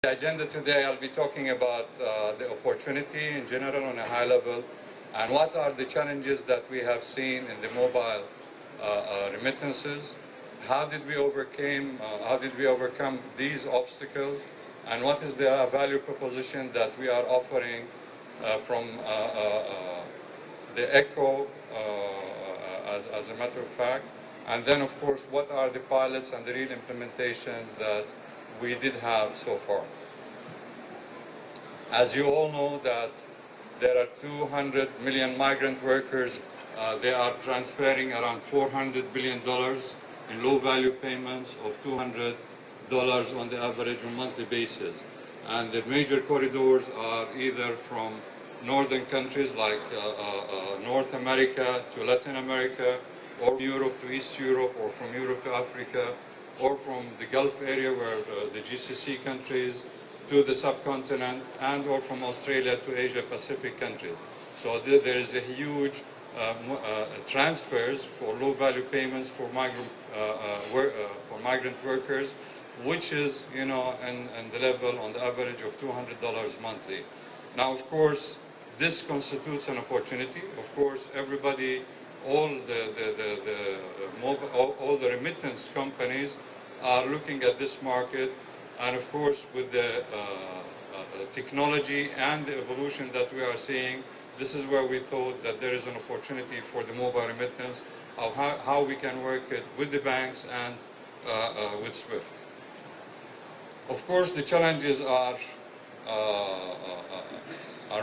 The agenda today, I'll be talking about the opportunity in general on a high level, and what are the challenges that we have seen in the mobile remittances. How did we overcome these obstacles, and what is the value proposition that we are offering from the ECHO as a matter of fact, and then of course what are the pilots and the real implementations that we did have so far. As you all know that there are 200 million migrant workers. They are transferring around $400 billion in low-value payments of $200 on the average on a monthly basis. And the major corridors are either from northern countries like North America to Latin America, or Europe to East Europe, or from Europe to Africa, or from the Gulf area where the GCC countries to the subcontinent, and or from Australia to Asia Pacific countries. So there is a huge transfers for low-value payments for migrant workers, which is, in the level on the average of $200 monthly. Now, of course, this constitutes an opportunity. Of course, everybody, all the remittance companies are looking at this market, and of course, with the technology and the evolution that we are seeing, this is where we thought that there is an opportunity for the mobile remittance of how we can work it with the banks and with SWIFT. Of course, the challenges are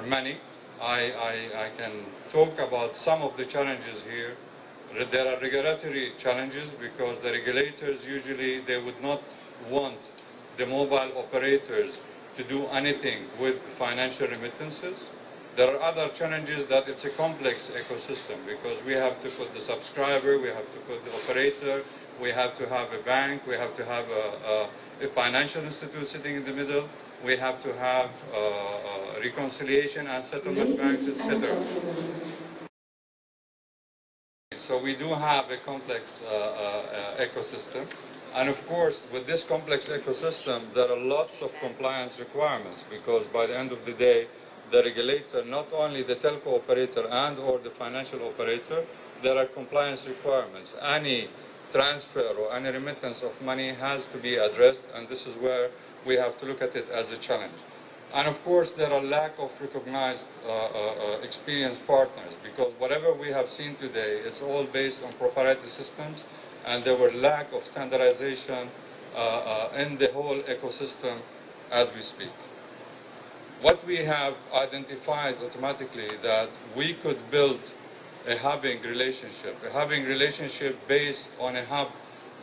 many. I can talk about some of the challenges here. There are regulatory challenges because the regulators usually they would not want the mobile operators to do anything with financial remittances. There are other challenges that it's a complex ecosystem because we have to put the subscriber, we have to put the operator, we have to have a bank, we have to have a financial institute sitting in the middle, we have to have reconciliation and settlement banks, etc. So we do have a complex ecosystem. And of course, with this complex ecosystem, there are lots of compliance requirements because by the end of the day, the regulator, not only the telco operator and or the financial operator, there are compliance requirements. Any transfer or any remittance of money has to be addressed, and this is where we have to look at it as a challenge. And of course, there are lack of recognized experienced partners because whatever we have seen today, it's all based on proprietary systems, and there were lack of standardization in the whole ecosystem as we speak. What we have identified automatically that we could build a hubbing relationship based on a hub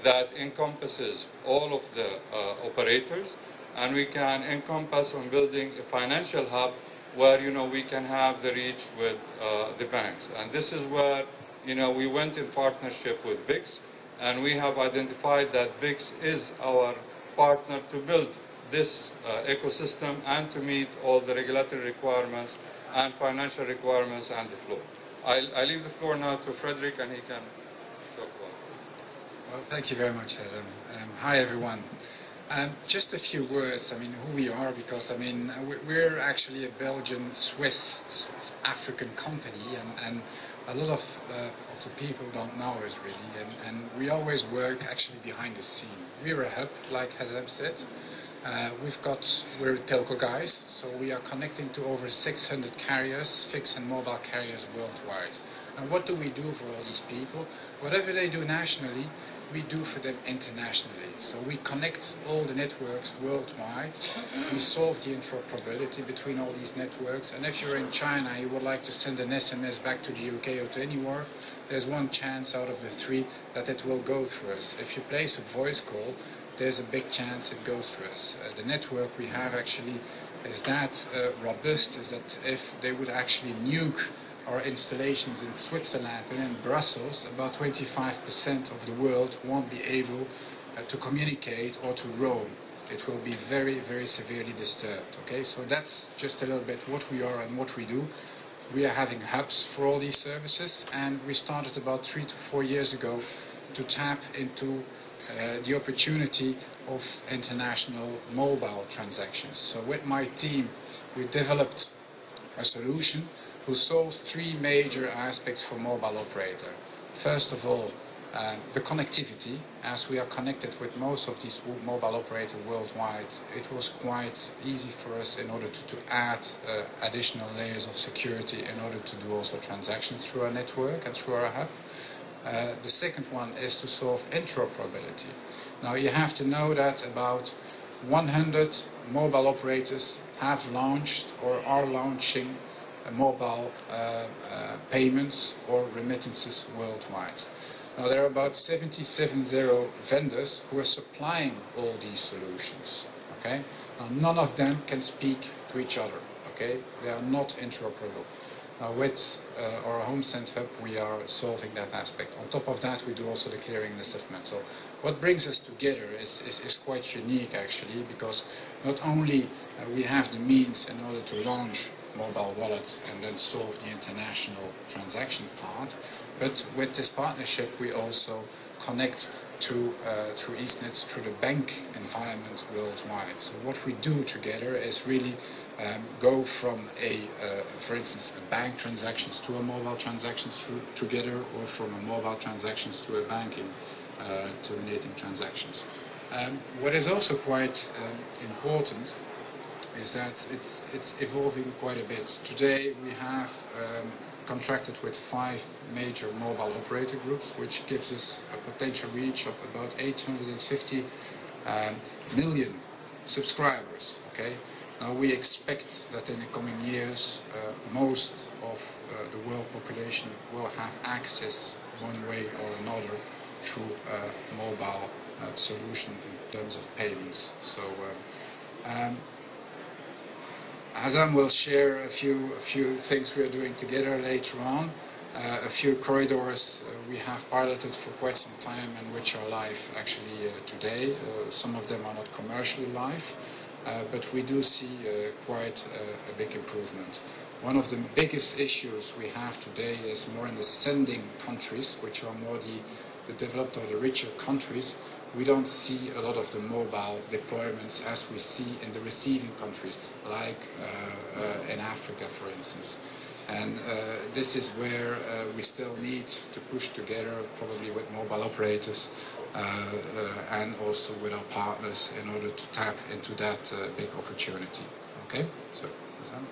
that encompasses all of the operators, and we can encompass on building a financial hub where we can have the reach with the banks. And this is where we went in partnership with BICS, and we have identified that BICS is our partner to build this ecosystem and to meet all the regulatory requirements and financial requirements and the flow. I leave the floor now to Frederick, and he can talk about it. Well, thank you very much, Hazem. Hi, everyone. Just a few words, who we are, because, we're actually a Belgian-Swiss African company, and a lot of the people don't know us really, and we always work actually behind the scene. We're a hub, like Hazem said. We're telco guys, so we are connecting to over 600 carriers, fixed and mobile carriers worldwide. And what do we do for all these people? Whatever they do nationally, we do for them internationally. So we connect all the networks worldwide. We solve the interoperability between all these networks. And if you're in China, you would like to send an SMS back to the UK or to anywhere, there's one chance out of the 3 that it will go through us. If you place a voice call, there's a big chance it goes through us. The network we have actually is that robust, is that if they would actually nuke our installations in Switzerland and in Brussels, about 25% of the world won't be able to communicate or to roam. It will be very, very severely disturbed. Okay, so that's just a little bit what we are and what we do. We are having hubs for all these services, and we started about 3 to 4 years ago to tap into the opportunity of international mobile transactions. So with my team, we developed a solution who solves three major aspects for mobile operator. First of all, the connectivity. As we are connected with most of these mobile operators worldwide, it was quite easy for us in order to add additional layers of security in order to do also transactions through our network and through our hub. The second one is to solve interoperability. Now you have to know that about 100 mobile operators have launched or are launching mobile payments or remittances worldwide. Now there are about 70 vendors who are supplying all these solutions. Okay, now none of them can speak to each other. Okay, they are not interoperable. Now with our HomeSend hub, we are solving that aspect. On top of that, we do also the clearing and the settlement. So what brings us together is quite unique actually, because not only we have the means in order to launch mobile wallets and then solve the international transaction part, but with this partnership we also connect through EastNets, through the bank environment worldwide. So what we do together is really go from for instance, a bank transactions to a mobile transactions together, or from a mobile transactions to a banking terminating transactions. What is also quite important is that it's evolving quite a bit. Today we have contracted with 5 major mobile operator groups, which gives us a potential reach of about 850 million subscribers. Okay, now we expect that in the coming years most of the world population will have access one way or another through a mobile solution in terms of payments. So Hazem will share a few things we are doing together later on. A few corridors we have piloted for quite some time and which are live actually today. Some of them are not commercially live, but we do see quite a big improvement. One of the biggest issues we have today is more in the sending countries, which are more the developed or the richer countries. We don't see a lot of the mobile deployments as we see in the receiving countries, like in Africa, for instance. And this is where we still need to push together, probably with mobile operators and also with our partners, in order to tap into that big opportunity. Okay, so Hazem.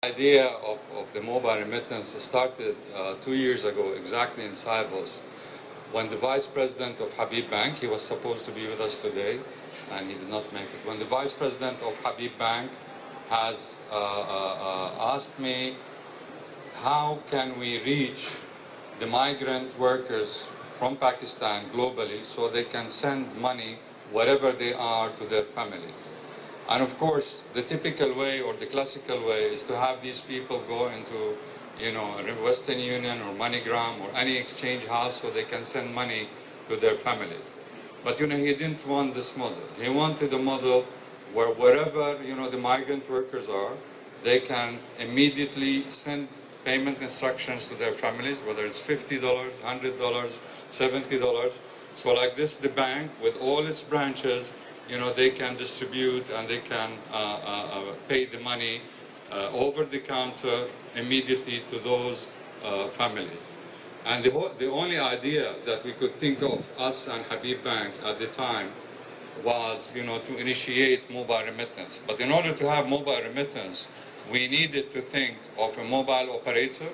The idea of the mobile remittance started 2 years ago, exactly in sibos, when the vice president of Habib Bank, he was supposed to be with us today, and he did not make it. When the vice president of Habib Bank has asked me, how can we reach the migrant workers from Pakistan globally so they can send money wherever they are to their families? And of course, the typical way or the classical way is to have these people go into, Western Union or MoneyGram or any exchange house so they can send money to their families. But, he didn't want this model. He wanted a model where wherever, the migrant workers are, they can immediately send payment instructions to their families, whether it's $50, $100, $70. So like this, the bank, with all its branches, they can distribute and they can pay the money over the counter immediately to those families. And the only idea that we could think of, us and Habib Bank at the time, was to initiate mobile remittance. But in order to have mobile remittance, we needed to think of a mobile operator,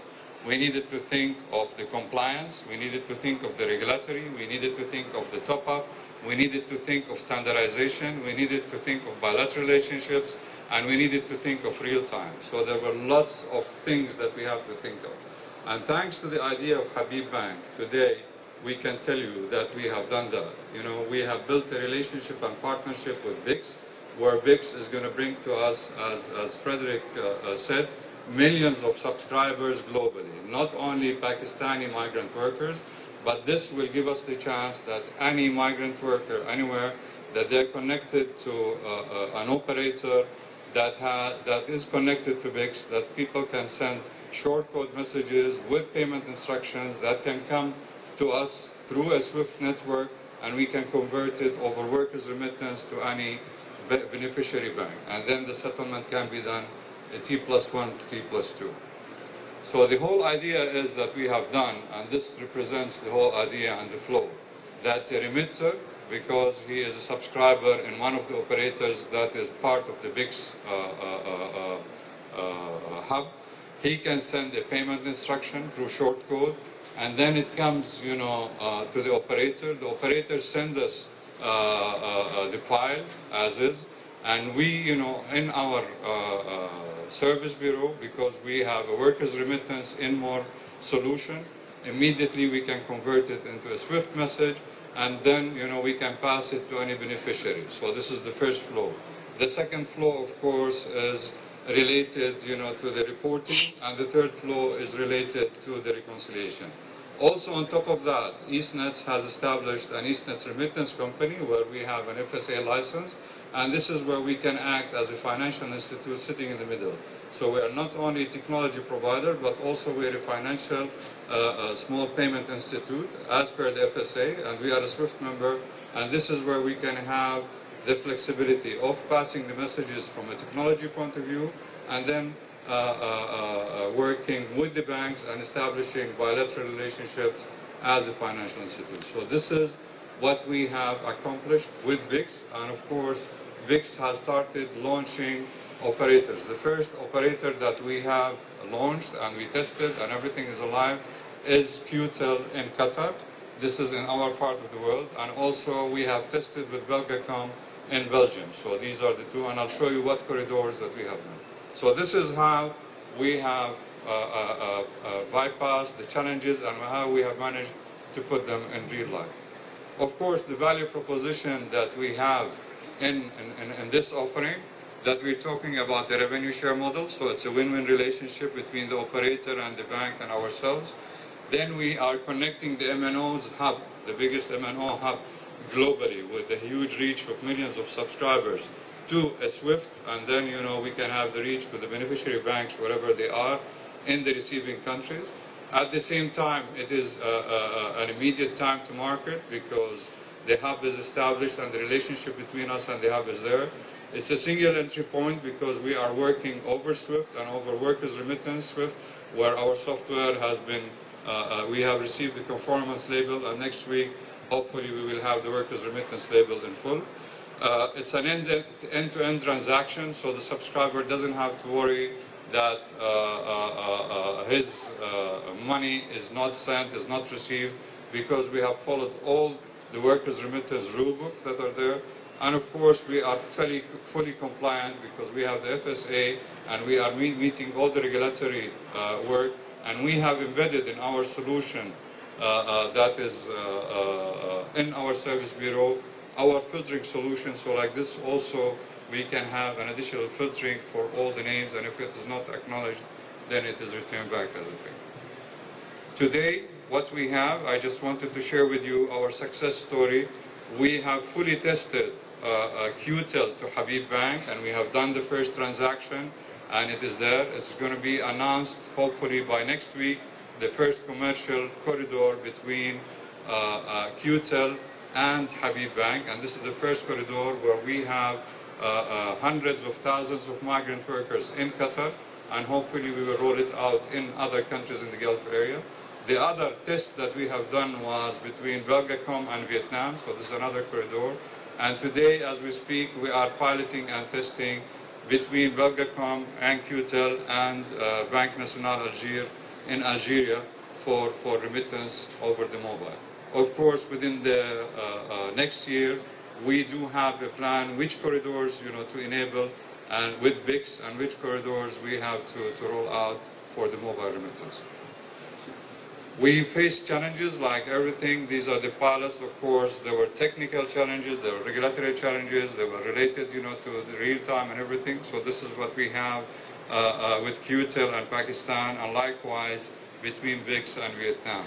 we needed to think of the compliance, we needed to think of the regulatory, we needed to think of the top-up, we needed to think of standardization, we needed to think of bilateral relationships, and we needed to think of real-time. So there were lots of things that we have to think of. And thanks to the idea of Habib Bank, today we can tell you that we have done that. We have built a relationship and partnership with BICS, where BICS is going to bring to us, as Frederick said, millions of subscribers globally, not only Pakistani migrant workers, but this will give us the chance that any migrant worker anywhere, that they're connected to an operator that is connected to BICS, that people can send short code messages with payment instructions that can come to us through a SWIFT network, and we can convert it over workers' remittance to any beneficiary bank. And then the settlement can be done T+1 to T+2. So the whole idea is that we have done, and this represents the whole idea and the flow, that a remitter, because he is a subscriber in one of the operators that is part of the BICS hub, he can send a payment instruction through short code, and then it comes, to the operator. The operator sends us the file as is, and we, in our service bureau, because we have a workers' remittance en.MoRe solution, immediately we can convert it into a SWIFT message, and then, we can pass it to any beneficiary. So this is the first flow. The second flow, of course, is related, to the reporting, and the third flow is related to the reconciliation. Also, on top of that, EastNets has established an EastNets remittance company where we have an FSA license, and this is where we can act as a financial institute sitting in the middle. So we are not only a technology provider, but also we are a financial small payment institute as per the FSA, and we are a SWIFT member, and this is where we can have the flexibility of passing the messages from a technology point of view, and then working with the banks and establishing bilateral relationships as a financial institute. So this is what we have accomplished with BICS, and of course BICS has started launching operators. The first operator that we have launched and we tested and everything is alive is QTEL in Qatar. This is in our part of the world, and also we have tested with Belgacom in Belgium. So these are the two, and I'll show you what corridors that we have done. So this is how we have bypassed the challenges and how we have managed to put them in real life. Of course, the value proposition that we have in this offering, that we're talking about the revenue share model, so it's a win-win relationship between the operator and the bank and ourselves. Then we are connecting the MNOs hub, the biggest MNO hub globally with a huge reach of millions of subscribers, to a SWIFT, and then we can have the reach with the beneficiary banks wherever they are in the receiving countries. At the same time, it is an immediate time to market because the hub is established and the relationship between us and the hub is there. It's a single entry point because we are working over SWIFT and over workers' remittance SWIFT, where our software has been, we have received the conformance label, and next week hopefully we will have the workers' remittance label in full. It's an end-to-end transaction, so the subscriber doesn't have to worry that his money is not sent, is not received, because we have followed all the workers' remittance rulebook that are there. And of course, we are fully compliant because we have the FSA and we are meeting all the regulatory work, and we have embedded in our solution that is in our service bureau our filtering solution. So like this also we can have an additional filtering for all the names, and if it is not acknowledged, then it is returned back as a thing. Today, what we have, I just wanted to share with you our success story. We have fully tested QTEL to Habib Bank, and we have done the first transaction, and it is there. It's going to be announced hopefully by next week, the first commercial corridor between QTEL and Habib Bank, and this is the first corridor where we have hundreds of thousands of migrant workers in Qatar, and hopefully we will roll it out in other countries in the Gulf area. The other test that we have done was between Belgacom and Vietnam, so this is another corridor. And today, as we speak, we are piloting and testing between Belgacom and QTEL and Banque Nationale Alger in Algeria for remittance over the mobile. Of course, within the next year, we do have a plan which corridors to enable, and with BICS, and which corridors we have to roll out for the mobile remittance. We faced challenges like everything. These are the pilots, of course. There were technical challenges, there were regulatory challenges, they were related, to the real time and everything. So this is what we have with QTEL and Pakistan, and likewise between BICS and Vietnam.